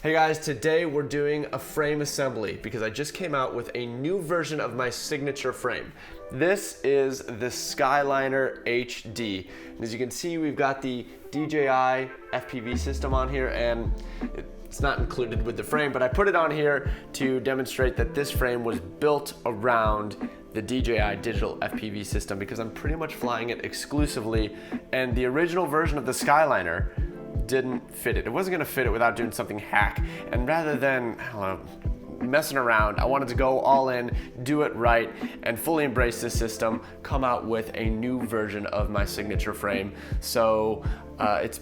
Hey guys, today we're doing a frame assembly because I just came out with a new version of my signature frame. This is the Skyeliner HD. And as you can see, we've got the DJI FPV system on here, and it's not included with the frame, but I put it on here to demonstrate that this frame was built around the DJI digital FPV system because I'm pretty much flying it exclusively, and the original version of the Skyeliner didn't fit it. It wasn't gonna fit it without doing something hack. And rather than, I don't know, messing around, I wanted to go all in, do it right, and fully embrace this system, come out with a new version of my signature frame. So it's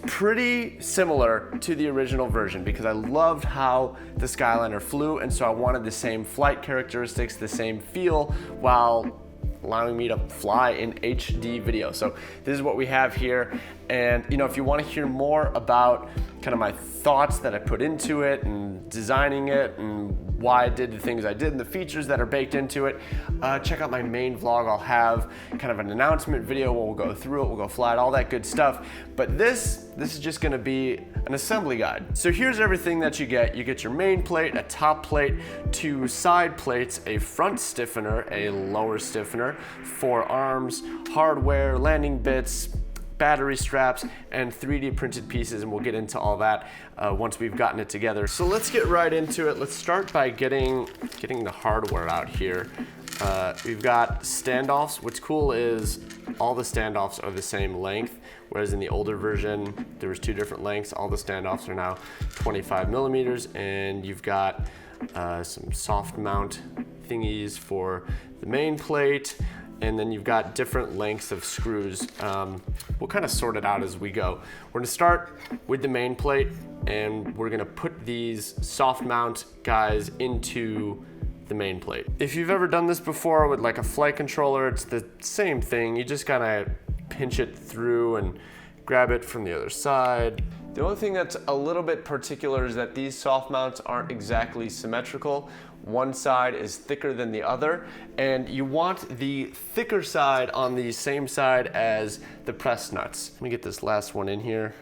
pretty similar to the original version because I loved how the Skyeliner flew, and so I wanted the same flight characteristics, the same feel, while allowing me to fly in HD video. So this is what we have here. And if you want to hear more about kind of my thoughts that I put into it and designing it and why I did the things I did and the features that are baked into it, check out my main vlog. I'll have kind of an announcement video where we'll go through it, we'll go fly it, all that good stuff. But this is just gonna be an assembly guide. So here's everything that you get. You get your main plate, a top plate, 2 side plates, a front stiffener, a lower stiffener, 4 arms, hardware, landing bits, battery straps, and 3D printed pieces, and we'll get into all that once we've gotten it together. So let's get right into it. Let's start by getting the hardware out here. We've got standoffs. What's cool is all the standoffs are the same length, whereas in the older version there was 2 different lengths. All the standoffs are now 25 millimeters, and you've got some soft mount thingies for the main plate. And then you've got different lengths of screws. We'll kind of sort it out as we go. We're gonna start with the main plate, and we're gonna put these soft mount guys into the main plate. If you've ever done this before with like a flight controller, it's the same thing. You just kind of pinch it through and grab it from the other side. The only thing that's a little bit particular is that these soft mounts aren't exactly symmetrical. One side is thicker than the other, and you want the thicker side on the same side as the press nuts. Let me get this last one in here.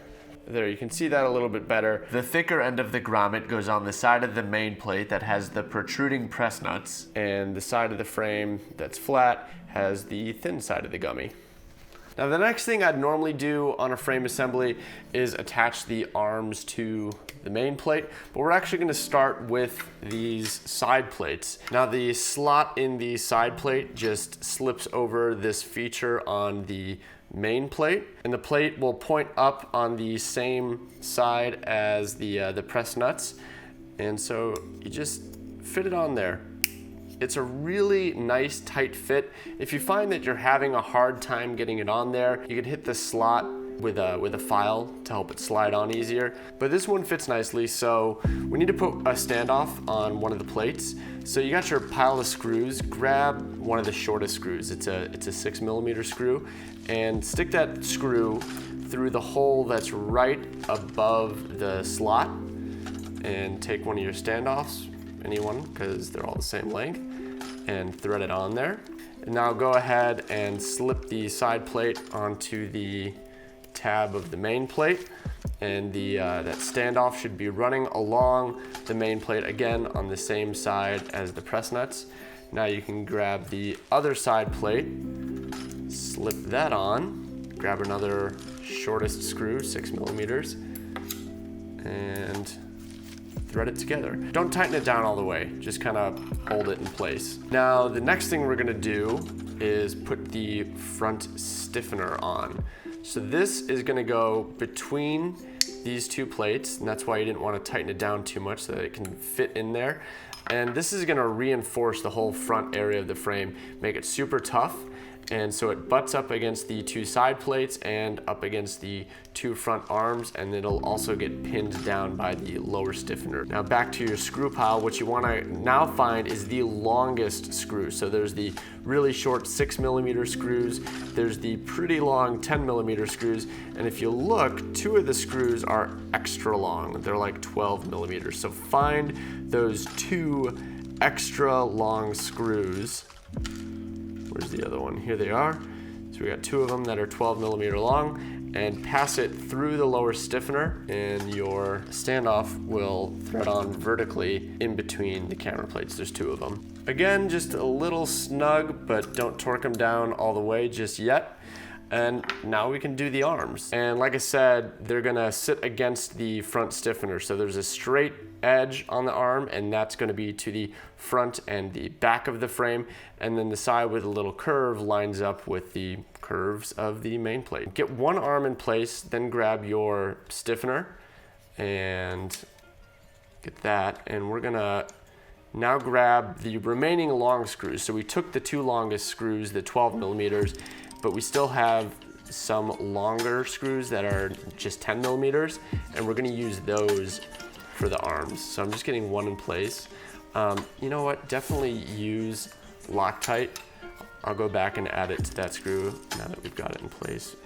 There, you can see that a little bit better. The thicker end of the grommet goes on the side of the main plate that has the protruding press nuts, and the side of the frame that's flat has the thin side of the gummy. Now the next thing I'd normally do on a frame assembly is attach the arms to the main plate, but we're actually going to start with these side plates. Now the slot in the side plate just slips over this feature on the main plate, and the plate will point up on the same side as the press nuts, and so you just fit it on there. It's a really nice tight fit. If you find that you're having a hard time getting it on there, you can hit the slot with a file to help it slide on easier. But this one fits nicely, so we need to put a standoff on one of the plates. So you got your pile of screws, grab one of the shortest screws. It's a 6 millimeter screw, and stick that screw through the hole that's right above the slot, and take one of your standoffs, anyone, because they're all the same length, and thread it on there. And now go ahead and slip the side plate onto the tab of the main plate, and that standoff should be running along the main plate again on the same side as the press nuts. Now you can grab the other side plate, slip that on, grab another shortest screw, 6 millimeters, and thread it together. Don't tighten it down all the way, just kind of hold it in place. Now the next thing we're gonna do is put the front stiffener on. So this is gonna go between these 2 plates, and that's why you didn't want to tighten it down too much so that it can fit in there. And this is gonna reinforce the whole front area of the frame, make it super tough, and so it butts up against the 2 side plates and up against the 2 front arms, and it'll also get pinned down by the lower stiffener. Now back to your screw pile, what you want to now find is the longest screw. So there's the really short 6 millimeter screws, there's the pretty long 10 millimeter screws, and if you look, 2 of the screws are extra long. They're like 12 millimeters. So find those 2 extra long screws. Where's the other one? Here they are. So we got 2 of them that are 12 millimeter long, and pass it through the lower stiffener, and your standoff will thread on vertically in between the camera plates. There's 2 of them. Again, just a little snug, but don't torque them down all the way just yet. And now we can do the arms. And like I said, they're gonna sit against the front stiffener. So there's a straight edge on the arm, and that's gonna be to the front and the back of the frame. And then the side with a little curve lines up with the curves of the main plate. Get one arm in place, then grab your stiffener and get that. And we're gonna now grab the remaining long screws. So we took the 2 longest screws, the 12 millimeters, but we still have some longer screws that are just 10 millimeters, and we're gonna use those for the arms. So I'm just getting one in place. You know what, definitely use Loctite. I'll go back and add it to that screw now that we've got it in place.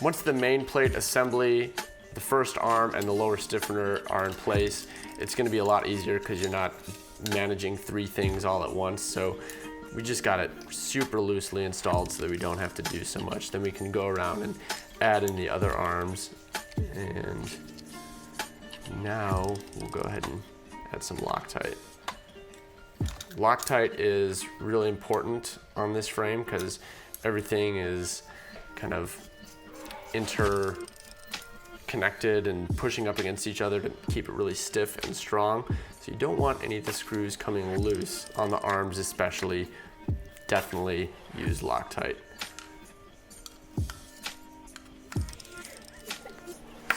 Once the main plate assembly, the first arm and the lower stiffener are in place, it's gonna be a lot easier because you're not managing 3 things all at once. So we just got it super loosely installed so that we don't have to do so much. Then we can go around and add in the other arms. And now we'll go ahead and add some Loctite. Loctite is really important on this frame because everything is kind of interconnected and pushing up against each other to keep it really stiff and strong. So you don't want any of the screws coming loose on the arms especially. Definitely use Loctite.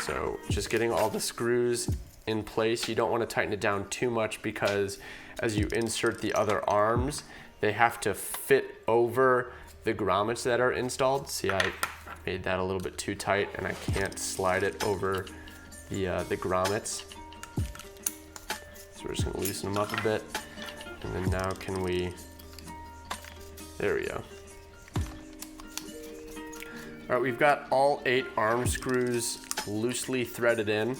So just getting all the screws in place. You don't want to tighten it down too much because as you insert the other arms, they have to fit over the grommets that are installed. See, I made that a little bit too tight and I can't slide it over the grommets. So we're just gonna loosen them up a bit. And then now can we, there we go. All right, we've got all 8 arm screws loosely threaded in,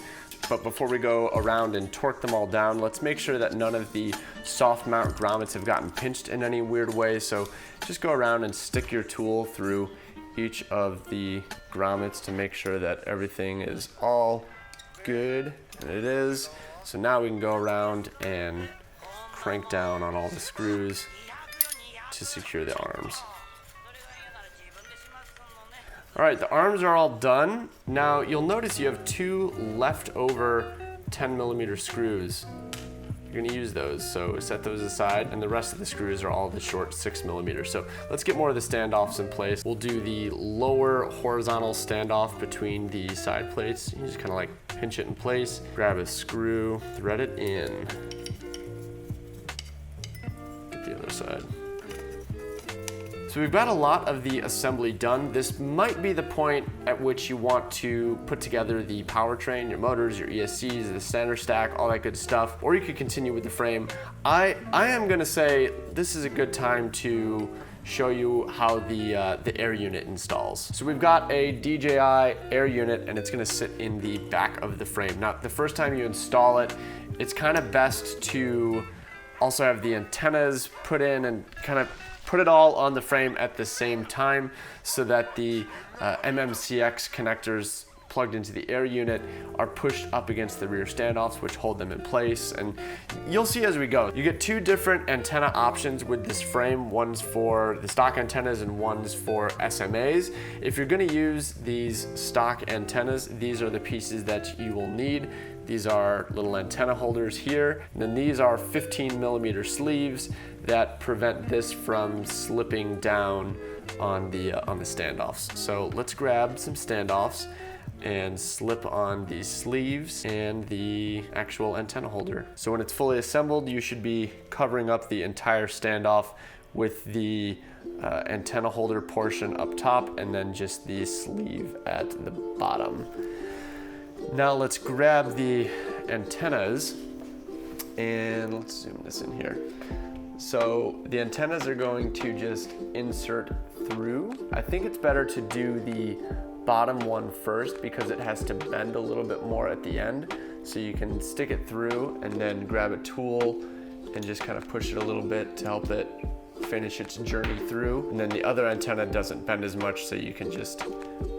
but before we go around and torque them all down, let's make sure that none of the soft mount grommets have gotten pinched in any weird way. So just go around and stick your tool through each of the grommets to make sure that everything is all good, and it is. So now we can go around and crank down on all the screws to secure the arms. All right, the arms are all done. Now you'll notice you have 2 leftover 10 millimeter screws. You're gonna use those, so set those aside, and the rest of the screws are all the short 6 millimeters. So let's get more of the standoffs in place. We'll do the lower horizontal standoff between the side plates. You just kind of like pinch it in place, grab a screw, thread it in. Get the other side. So we've got a lot of the assembly done. This might be the point at which you want to put together the powertrain, your motors, your ESCs, the center stack, all that good stuff, or you could continue with the frame. I am gonna say this is a good time to show you how the air unit installs. So we've got a DJI air unit and it's gonna sit in the back of the frame. Now, the first time you install it, it's kind of best to also have the antennas put in and kind of put it all on the frame at the same time so that the MMCX connectors plugged into the air unit are pushed up against the rear standoffs, which hold them in place. And you'll see as we go. You get 2 different antenna options with this frame. One's for the stock antennas and one's for SMAs. If you're gonna use these stock antennas, these are the pieces that you will need. These are little antenna holders here. And then these are 15 millimeter sleeves that prevent this from slipping down on the standoffs. So let's grab some standoffs and slip on these sleeves and the actual antenna holder. So when it's fully assembled, you should be covering up the entire standoff with the antenna holder portion up top and then just the sleeve at the bottom. Now let's grab the antennas and let's zoom this in here. So the antennas are going to just insert through. I think it's better to do the bottom one first because it has to bend a little bit more at the end. So you can stick it through and then grab a tool and just kind of push it a little bit to help it finish its journey through. And then the other antenna doesn't bend as much, so you can just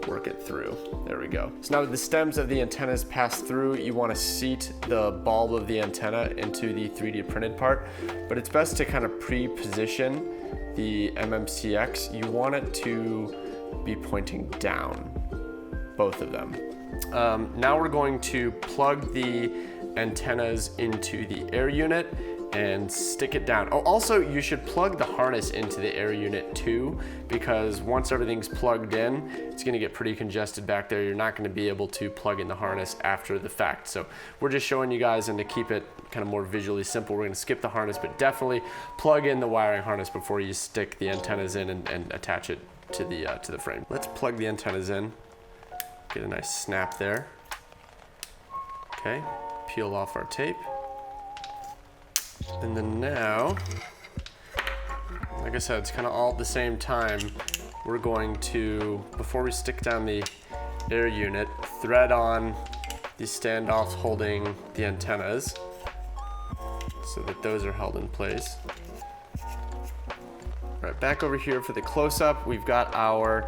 work it through. There we go. So now with the stems of the antennas pass through, you want to seat the bulb of the antenna into the 3D printed part, but it's best to kind of pre-position the MMCX. You want it to be pointing down, both of them. Now we're going to plug the antennas into the air unit and stick it down. Oh, also you should plug the harness into the air unit too, because once everything's plugged in, it's gonna get pretty congested back there. You're not gonna be able to plug in the harness after the fact. So we're just showing you guys, and to keep it kind of more visually simple, we're gonna skip the harness, but definitely plug in the wiring harness before you stick the antennas in and attach it to the frame. Let's plug the antennas in. Get a nice snap there. Okay, peel off our tape. And then now, like I said, it's kind of all at the same time. We're going to, before we stick down the air unit, thread on the standoffs holding the antennas so that those are held in place. All right, back over here for the close-up, we've got our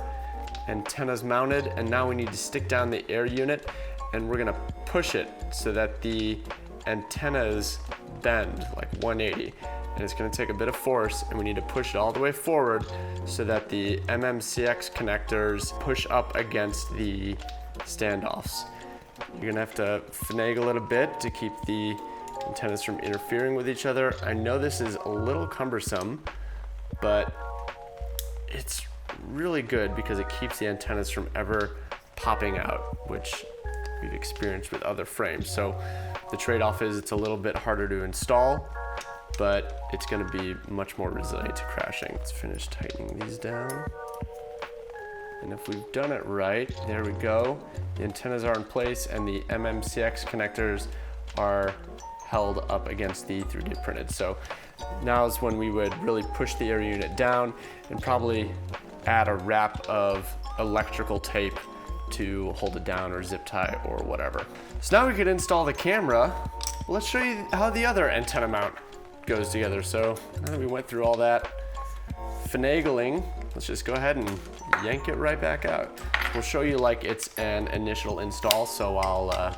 antennas mounted, and now we need to stick down the air unit, and we're gonna push it so that the antennas bend like 180, and it's going to take a bit of force, and we need to push it all the way forward so that the MMCX connectors push up against the standoffs. You're going to have to finagle it a bit to keep the antennas from interfering with each other. I know this is a little cumbersome, but it's really good because it keeps the antennas from ever popping out, which we've experienced with other frames. So the trade-off is it's a little bit harder to install, but it's going to be much more resilient to crashing. Let's finish tightening these down. And if we've done it right, there we go. The antennas are in place, and the MMCX connectors are held up against the 3D printed. So now is when we would really push the air unit down and probably add a wrap of electrical tape to hold it down, or zip tie, or whatever. So now we could install the camera. Let's show you how the other antenna mount goes together. So now that we went through all that finagling, let's just go ahead and yank it right back out. We'll show you like it's an initial install, so I'll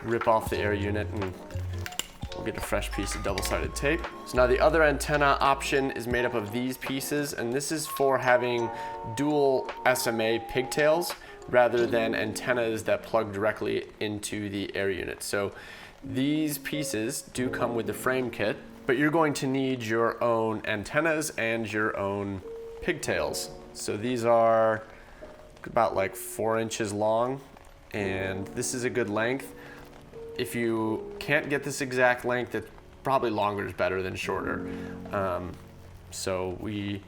rip off the air unit and we'll get a fresh piece of double-sided tape. So now the other antenna option is made up of these pieces, and this is for having dual SMA pigtails rather than antennas that plug directly into the air unit. So these pieces do come with the frame kit, but you're going to need your own antennas and your own pigtails. So these are about like 4 inches long, and this is a good length. If you can't get this exact length, it's probably longer is better than shorter. So we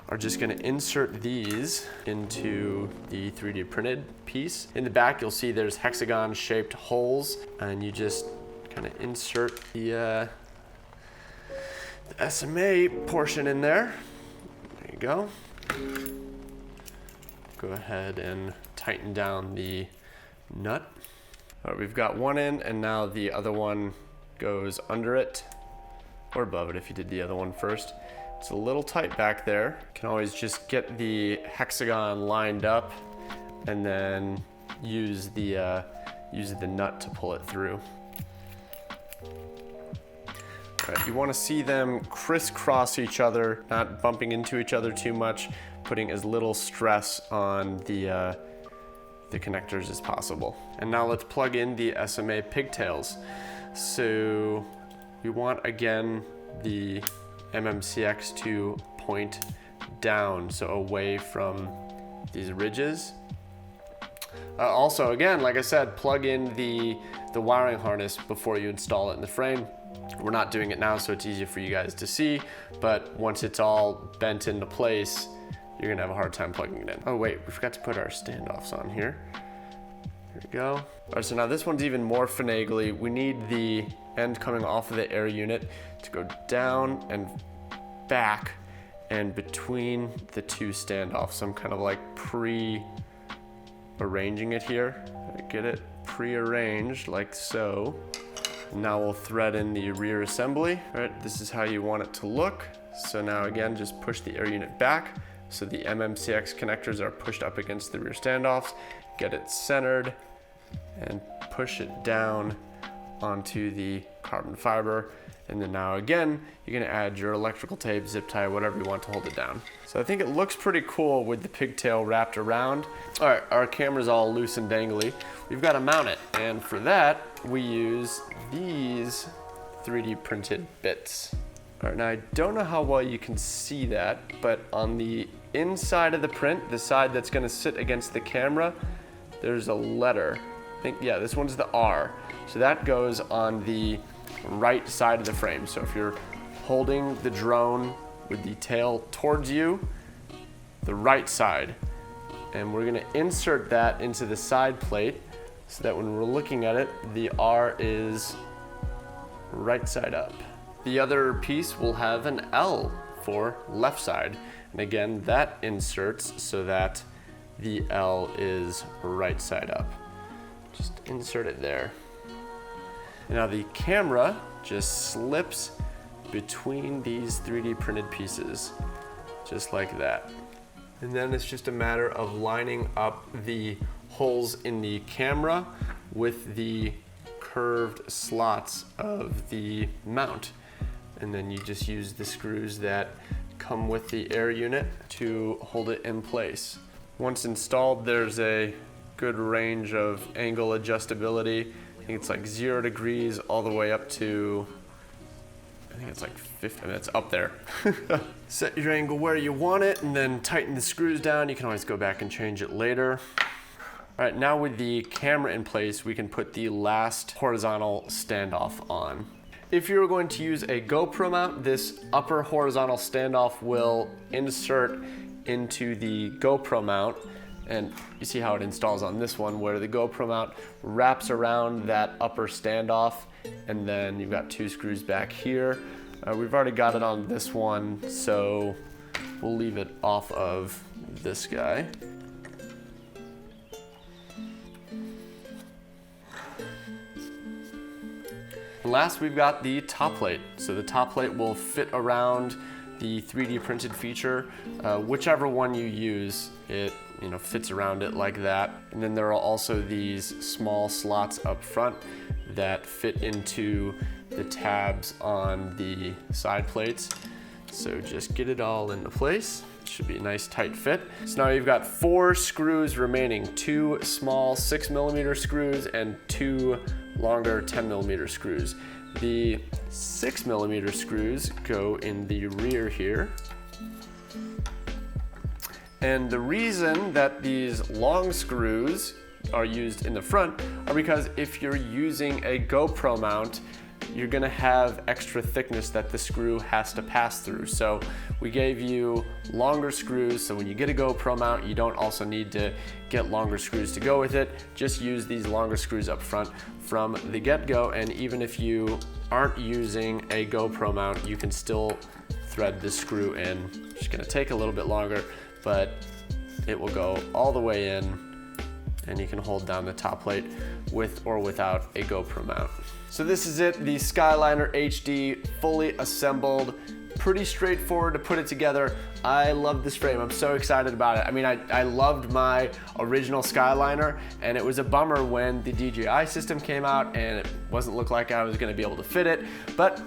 are just going to insert these into the 3D printed piece. In the back, you'll see there's hexagon shaped holes, and you just kind of insert the SMA portion in there. There you go. Go ahead and tighten down the nut. All right, we've got one in, and now the other one goes under it, or above it if you did the other one first. It's a little tight back there. You can always just get the hexagon lined up and then use the nut to pull it through. All right, you want to see them crisscross each other, not bumping into each other too much, putting as little stress on the connectors as possible. And now let's plug in the SMA pigtails. So we want, again, the MMCX to point down, so away from these ridges. Also, again, like I said, plug in the wiring harness before you install it in the frame. We're not doing it now, so it's easier for you guys to see, but once it's all bent into place, you're gonna have a hard time plugging it in. Oh wait, we forgot to put our standoffs on here. Here we go. All right, so now this one's even more finagly. We need the end coming off of the air unit to go down and back and between the two standoffs. So I'm kind of like pre-arranging it here. Get it pre-arranged like so. Now we'll thread in the rear assembly. All right, this is how you want it to look. So now again, just push the air unit back so the MMCX connectors are pushed up against the rear standoffs. Get it centered and push it down onto the carbon fiber. And then now again, you're gonna add your electrical tape, zip tie, whatever you want to hold it down. So I think it looks pretty cool with the pigtail wrapped around. All right, our camera's all loose and dangly. We've got to mount it. And for that, we use these 3D printed bits. All right, now I don't know how well you can see that, but on the inside of the print, the side that's gonna sit against the camera, there's a letter. I think, yeah, this one's the R. So that goes on the right side of the frame. So if you're holding the drone with the tail towards you, the right side. And we're gonna insert that into the side plate so that when we're looking at it, the R is right side up. The other piece will have an L for left side. And again, that inserts so that the L is right side up. Just insert it there. And now the camera just slips between these 3D printed pieces, just like that. And then it's just a matter of lining up the holes in the camera with the curved slots of the mount. And then you just use the screws that come with the air unit to hold it in place. Once installed, there's a good range of angle adjustability. I think it's like 0 degrees all the way up to, I think it's like 50, I mean, it's up there. Set your angle where you want it and then tighten the screws down. You can always go back and change it later. All right, now with the camera in place, we can put the last horizontal standoff on. If you're going to use a GoPro mount, this upper horizontal standoff will insert into the GoPro mount. And you see how it installs on this one, where the GoPro mount wraps around that upper standoff, and then you've got 2 screws back here. We've already got it on this one, so we'll leave it off of this guy. And last, we've got the top plate. So the top plate will fit around the 3D printed feature. Whichever one you use, it fits around it like that. And then there are also these small slots up front that fit into the tabs on the side plates. So just get it all into place. It should be a nice tight fit. So now you've got 4 screws remaining, 2 small 6mm screws and 2 longer 10mm screws. The 6mm screws go in the rear here. And the reason that these long screws are used in the front are because if you're using a GoPro mount, you're gonna have extra thickness that the screw has to pass through. So we gave you longer screws, so when you get a GoPro mount, you don't also need to get longer screws to go with it. Just use these longer screws up front from the get-go, and even if you aren't using a GoPro mount, you can still thread the screw in. It's just gonna take a little bit longer, but it will go all the way in, and you can hold down the top plate with or without a GoPro mount. So this is it, the Skyeliner HD, fully assembled. Pretty straightforward to put it together. I love this frame, I'm so excited about it. I mean, I loved my original Skyeliner, and it was a bummer when the DJI system came out and it wasn't look like I was gonna be able to fit it, but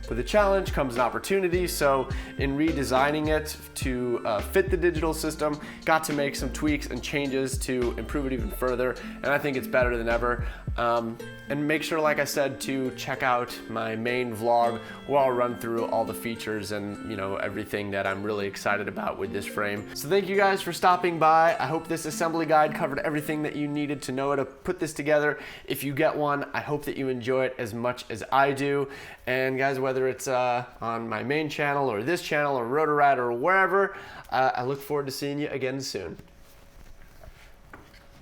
with a challenge comes an opportunity. So in redesigning it to fit the digital system, got to make some tweaks and changes to improve it even further, and I think it's better than ever. And make sure, like I said, to check out my main vlog where I'll run through all the features and everything that I'm really excited about with this frame. So thank you guys for stopping by. I hope this assembly guide covered everything that you needed to know to put this together. If you get one, I hope that you enjoy it as much as I do. And guys, whether it's on my main channel or this channel or Rotor Ride or wherever, I look forward to seeing you again soon.